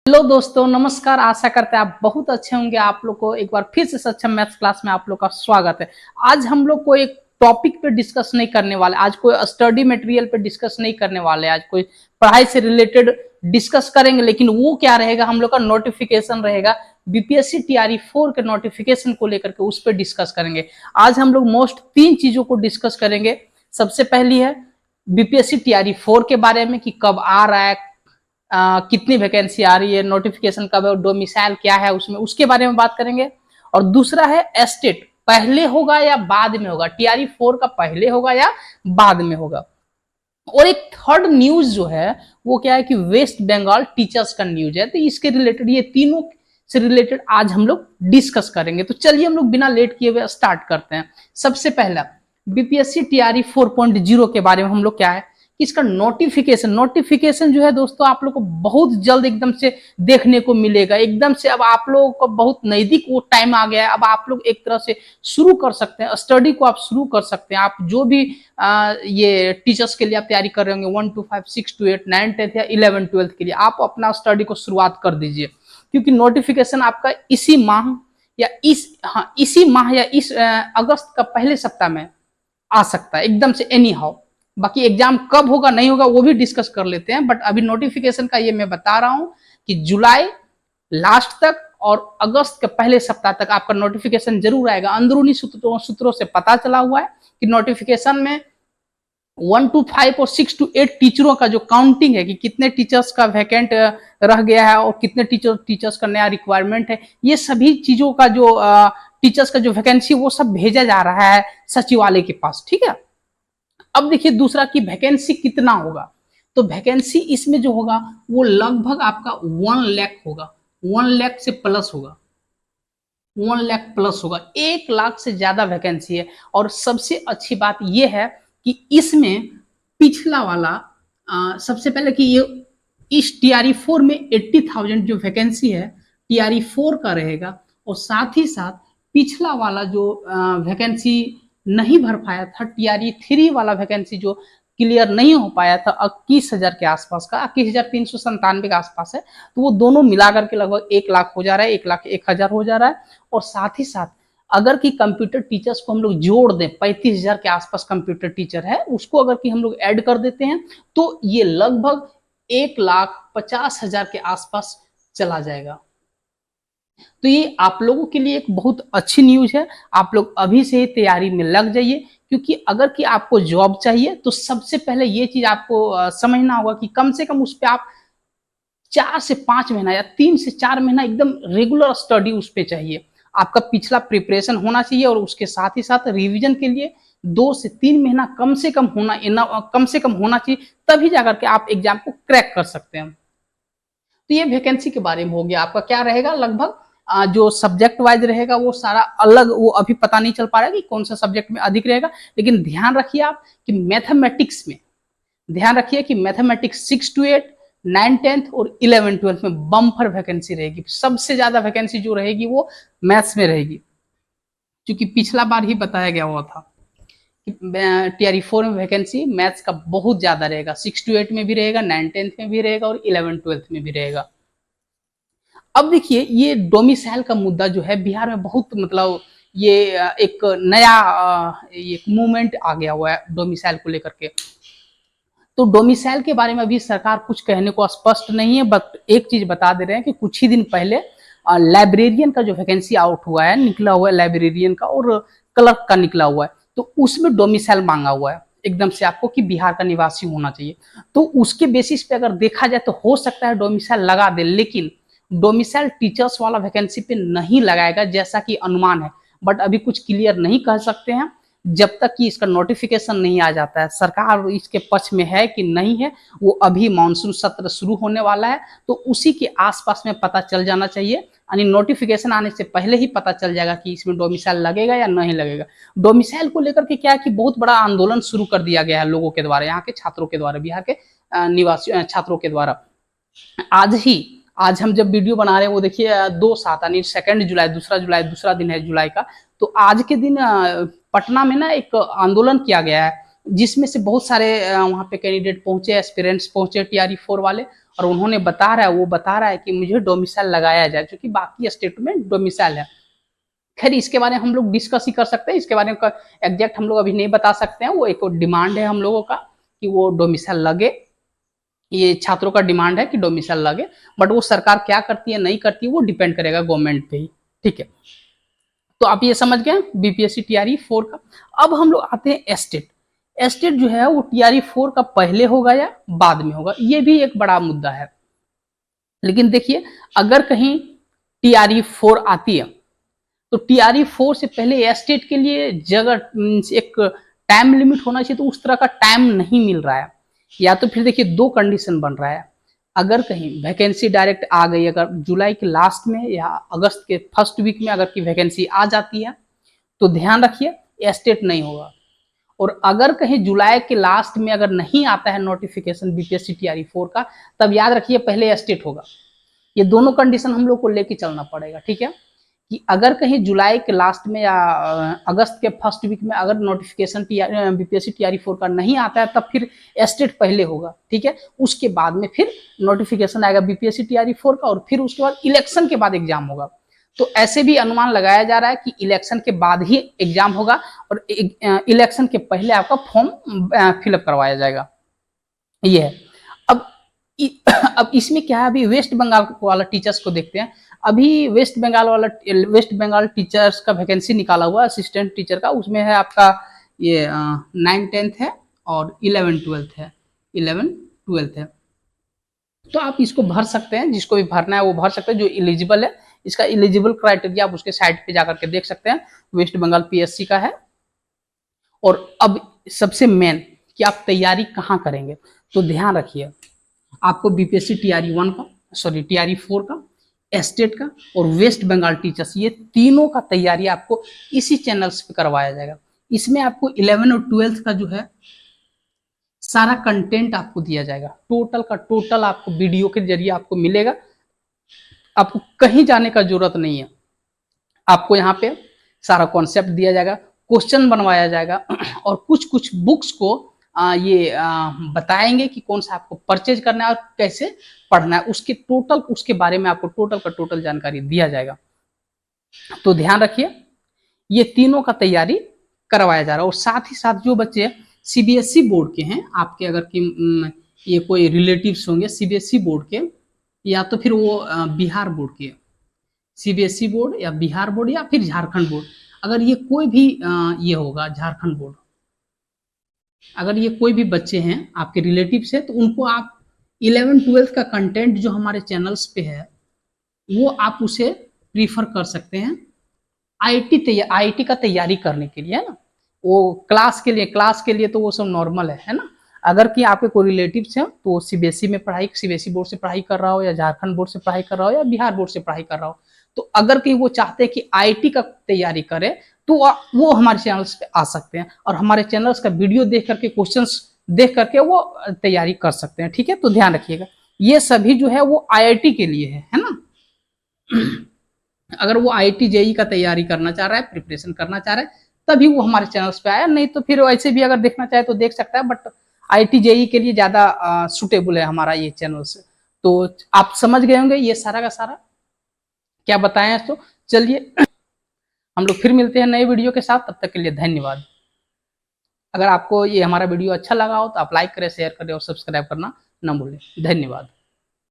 Hello दोस्तों, नमस्कार। आशा करते हैं आप बहुत अच्छे होंगे। आप लोग को एक बार फिर से सक्षम मैथ्स क्लास में आप लोग का स्वागत है। आज हम लोग को एक टॉपिक पे डिस्कस नहीं करने वाले, आज कोई स्टडी मटेरियल पे डिस्कस नहीं करने वाले, आज कोई पढ़ाई से रिलेटेड डिस्कस करेंगे। लेकिन वो क्या रहेगा, हम लोग का नोटिफिकेशन रहेगा। बीपीएससी टीआरई 4 के नोटिफिकेशन को लेकर के उस पर डिस्कस करेंगे। आज हम लोग मोस्ट 3 चीजों को डिस्कस करेंगे। सबसे पहली है बीपीएससी टीआरई 4 के बारे में कि कब आ रहा है, कितनी वैकेंसी आ रही है, नोटिफिकेशन कब है, डोमिसाइल क्या है उसमें, उसके बारे में बात करेंगे। और दूसरा है एस्टेट, पहले होगा या बाद में होगा, टीआरई 4 का पहले होगा या बाद में होगा। और एक थर्ड न्यूज जो है वो क्या है कि वेस्ट बंगाल टीचर्स का न्यूज है। तो इसके रिलेटेड, ये तीनों से रिलेटेड आज हम लोग डिस्कस करेंगे। तो चलिए हम लोग बिना लेट किए हुए स्टार्ट करते हैं। सबसे पहला बीपीएससी टीआरई 4.0 के बारे में हम लोग क्या है कि इसका नोटिफिकेशन जो है दोस्तों, आप लोग को बहुत जल्द एकदम से देखने को मिलेगा। एकदम से अब आप लोगों को बहुत नजदीक वो टाइम आ गया है। अब आप लोग एक तरह से शुरू कर सकते हैं, स्टडी को आप शुरू कर सकते हैं। आप जो भी ये टीचर्स के लिए आप तैयारी कर रहे होंगे 1 to 5, 6 to 8, 9, 10 या 11, 12 के लिए, आप अपना स्टडी को शुरुआत कर दीजिए। क्योंकि नोटिफिकेशन आपका इसी माह या इस अगस्त का पहले सप्ताह में आ सकता है, एकदम से एनी हाउ। बाकी एग्जाम कब होगा नहीं होगा वो भी डिस्कस कर लेते हैं। बट अभी नोटिफिकेशन का ये मैं बता रहा हूं कि जुलाई लास्ट तक और अगस्त के पहले सप्ताह तक आपका नोटिफिकेशन जरूर आएगा। अंदरूनी सूत्रों से पता चला हुआ है कि नोटिफिकेशन में 1 to 5 और 6 to 8 टीचरों का जो काउंटिंग है कि कितने टीचर्स का वैकेंट रह गया है और कितने टीचर्स का नया रिक्वायरमेंट है, ये सभी चीजों का जो टीचर्स का जो वैकेंसी वो सब भेजा जा रहा है सचिवालय के पास। ठीक है। अब देखिए दूसरा कि वैकेंसी कितना होगा। तो वैकेंसी इसमें जो होगा वो लगभग आपका 1 लाख होगा, 1 लाख से प्लस होगा, 1 लाख प्लस होगा। 1 लाख से ज्यादा वैकेंसी है। और सबसे अच्छी बात यह है कि इसमें पिछला वाला सबसे पहले कि ये इस टीआरई 4 में 80,000 जो वैकेंसी है टीआरई 4 का रहेगा। और साथ ही साथ पिछला वाला जो वैकेंसी नहीं भर पाया था, टीआरई 3 वाला वैकेंसी जो क्लियर नहीं हो पाया था 21,000 के आसपास का, 21,397 के आसपास है। तो वो दोनों मिलाकर के लगभग 1 लाख हो जा रहा है, 1,01,000 हो जा रहा है। और साथ ही साथ अगर कि कंप्यूटर टीचर्स को हम लोग जोड़ दें, 35,000 के आसपास कंप्यूटर टीचर है, उसको अगर कि हम लोग ऐड कर देते हैं तो ये लगभग 1,50,000 के आसपास चला जाएगा। तो ये आप लोगों के लिए एक बहुत अच्छी न्यूज है। आप लोग अभी से ही तैयारी में लग जाइए। क्योंकि अगर कि आपको जॉब चाहिए तो सबसे पहले ये चीज आपको समझना होगा कि कम से कम उस पर आप 4 से 5 महीना या 3 से 4 महीना एकदम रेगुलर स्टडी उस पर चाहिए। आपका पिछला प्रिपरेशन होना चाहिए और उसके साथ ही साथ रिवीजन के लिए 2 से 3 महीना कम से कम होना चाहिए। तभी जाकर के आप एग्जाम को क्रैक कर सकते हैं। तो ये वैकेंसी के बारे में हो गया। आपका क्या रहेगा, लगभग जो सब्जेक्ट वाइज रहेगा वो सारा अलग, वो अभी पता नहीं चल पा रहा है कि कौन सा सब्जेक्ट में अधिक रहेगा। लेकिन ध्यान रखिए आप कि मैथमेटिक्स में, ध्यान रखिए कि मैथमेटिक्स 6 to 8, 9, 10 और 11, 12 में बम्पर वैकेंसी रहेगी। सबसे ज्यादा वैकेंसी जो रहेगी वो मैथ्स में रहेगी, क्योंकि पिछला बार ही बताया गया हुआ था टीआरई 4 में वैकेंसी मैथ्स का बहुत ज्यादा रहेगा। 6 to 8 में भी रहेगा, 9, 10 में भी रहेगा और 11, 12 में भी रहेगा। अब देखिए ये डोमिसाइल का मुद्दा जो है बिहार में बहुत, मतलब ये एक नया एक मूवमेंट आ गया हुआ है डोमिसाइल को लेकर के। तो डोमिसाइल के बारे में अभी सरकार कुछ कहने को स्पष्ट नहीं है। बट एक चीज बता दे रहे हैं कि कुछ ही दिन पहले लाइब्रेरियन का जो वैकेंसी आउट हुआ है, निकला हुआ है लाइब्रेरियन का, और क्लर्क का निकला हुआ है। तो उसमें डोमिसाइल मांगा हुआ है एकदम से आपको कि बिहार का निवासी होना चाहिए। तो उसके बेसिस पे अगर देखा जाए तो हो सकता है डोमिसाइल लगा दे, लेकिन डोमिसाइल टीचर्स वाला वैकेंसी पे नहीं लगाएगा जैसा कि अनुमान है। बट अभी कुछ क्लियर नहीं कह सकते हैं जब तक कि इसका नोटिफिकेशन नहीं आ जाता है। सरकार इसके पक्ष में है कि नहीं है, वो अभी मानसून सत्र शुरू होने वाला है तो उसी के आसपास में पता चल जाना चाहिए। यानी नोटिफिकेशन आने से पहले ही पता चल जाएगा कि इसमें डोमिसाइल लगेगा या नहीं लगेगा। डोमिसाइल को लेकर के क्या है कि बहुत बड़ा आंदोलन शुरू कर दिया गया है लोगों के द्वारा, यहाँ के छात्रों के द्वारा, बिहार के निवासी छात्रों के द्वारा। आज हम जब वीडियो बना रहे हैं वो देखिए 2/7 यानी 2 जुलाई, दूसरा दिन है जुलाई का। तो आज के दिन पटना में ना एक आंदोलन किया गया है जिसमें से बहुत सारे वहाँ पे कैंडिडेट पहुंचे, एस्पिरेंट्स पहुंचे TRE 4 वाले, और उन्होंने वो बता रहा है कि मुझे डोमिसाइल लगाया जाए, क्योंकि बाकी स्टेट में डोमिसाइल है। खैर इसके बारे में हम लोग डिस्कस ही कर सकते हैं, इसके बारे में एग्जैक्ट हम लोग अभी नहीं बता सकते हैं। वो एक डिमांड है हम लोगों का कि वो डोमिसाइल लगे, ये छात्रों का डिमांड है कि डोमिसाइल लगे, बट वो सरकार क्या करती है नहीं करती है वो डिपेंड करेगा गवर्नमेंट पे ही। ठीक है, तो आप ये समझ गए BPSC TRE 4 का। अब हम लोग आते हैं एस्टेट। एस्टेट जो है वो TRE 4 का पहले होगा या बाद में होगा, ये भी एक बड़ा मुद्दा है। लेकिन देखिए, अगर कहीं TRE 4 आती है तो TRE 4 से पहले एस्टेट के लिए जगह एक टाइम लिमिट होना चाहिए, तो उस तरह का टाइम नहीं मिल रहा है। या तो फिर देखिए दो कंडीशन बन रहा है, अगर कहीं वैकेंसी डायरेक्ट आ गई, अगर जुलाई के लास्ट में या अगस्त के फर्स्ट वीक में अगर की वैकेंसी आ जाती है तो ध्यान रखिए एस्टेट नहीं होगा। और अगर कहीं जुलाई के लास्ट में अगर नहीं आता है नोटिफिकेशन BPSC TRE 4 का, तब याद रखिए पहले एस्टेट होगा। ये दोनों कंडीशन हम लोग को लेके चलना पड़ेगा। ठीक है, कि अगर कहीं जुलाई के लास्ट में या अगस्त के फर्स्ट वीक में अगर नोटिफिकेशन BPSC TRE 4 का नहीं आता है, तब फिर एस्टेट पहले होगा। ठीक है, उसके बाद में फिर नोटिफिकेशन आएगा BPSC TRE 4 का, और फिर उसके बाद इलेक्शन के बाद एग्जाम होगा। तो ऐसे भी अनुमान लगाया जा रहा है कि इलेक्शन के बाद ही एग्जाम होगा, और इलेक्शन के पहले आपका फॉर्म फिलअप करवाया जाएगा। ये है। अब अब इसमें क्या है, अभी वेस्ट बंगाल वाला टीचर्स को देखते हैं। अभी वेस्ट बंगाल टीचर्स का वैकेंसी निकाला हुआ असिस्टेंट टीचर का, उसमें है आपका ये 9th-10th है और 11th-12th है। 11th-12th है, तो आप इसको भर सकते हैं, जिसको भी भरना है वो भर सकते हैं, जो एलिजिबल है। इसका एलिजिबल क्राइटेरिया आप उसके साइट पे जाकर के देख सकते हैं, वेस्ट बंगाल PSC का है। और अब सबसे मेन कि आप तैयारी कहाँ करेंगे, तो ध्यान रखिए आपको BPSC TRE 4 का, एस्टेट का और वेस्ट बंगाल टीचर्स, ये तीनों का तैयारी आपको इसी चैनल्स पे करवाया जाएगा। इसमें आपको 11 और 12th का जो है सारा कंटेंट आपको दिया जाएगा, टोटल का टोटल आपको वीडियो के जरिए आपको मिलेगा। आपको कहीं जाने का जरूरत नहीं है, आपको यहाँ पे सारा कॉन्सेप्ट दिया जाएगा, क्वेश्चन बनवाया जाएगा, और कुछ कुछ बुक्स को ये बताएंगे कि कौन सा आपको परचेज करना है और कैसे पढ़ना है, उसके बारे में आपको टोटल का टोटल जानकारी दिया जाएगा। तो ध्यान रखिए ये तीनों का तैयारी करवाया जा रहा है। और साथ ही साथ जो बच्चे CBSE बोर्ड के हैं, आपके अगर कि ये कोई रिलेटिव्स होंगे CBSE बोर्ड के, या तो फिर वो बिहार बोर्ड के, CBSE बोर्ड या बिहार बोर्ड या फिर झारखंड बोर्ड, अगर ये कोई भी ये होगा झारखंड बोर्ड, अगर ये कोई भी बच्चे हैं आपके रिलेटिव से, तो उनको आप 11-12 का कंटेंट जो हमारे चैनल्स पे है वो आप उसे प्रीफर कर सकते हैं आईटी का तैयारी करने के लिए, है ना। वो क्लास के लिए तो वो सब नॉर्मल है ना। अगर कि आपके कोई रिलेटिव्स हैं तो वो CBSE बोर्ड से पढ़ाई कर रहा हो, या झारखंड बोर्ड से पढ़ाई कर रहा हो, या बिहार बोर्ड से पढ़ाई कर रहा हो, तो अगर कहीं वो चाहते हैं कि आईटी का तैयारी करे, तो वो हमारे चैनल्स पे आ सकते हैं, और हमारे चैनल्स का वीडियो देख करके, क्वेश्चंस देख करके वो तैयारी कर सकते हैं। ठीक है, तो ध्यान रखिएगा ये सभी जो है वो IIT के लिए है ना। अगर वो IIT JEE का तैयारी करना चाह रहा है, प्रिपरेशन करना चाह रहा है, तभी वो हमारे चैनल्स पे आया, नहीं तो फिर वैसे भी अगर देखना चाहे तो देख सकता है, बट IIT JEE के लिए ज्यादा सुटेबल है हमारा ये चैनल से। तो आप समझ गए होंगे ये सारा का सारा क्या बताएं। तो चलिए हम लोग फिर मिलते हैं नए वीडियो के साथ, तब तक के लिए धन्यवाद। अगर आपको ये हमारा वीडियो अच्छा लगा हो तो आप लाइक करें, शेयर करें और सब्सक्राइब करना ना भूलें। धन्यवाद।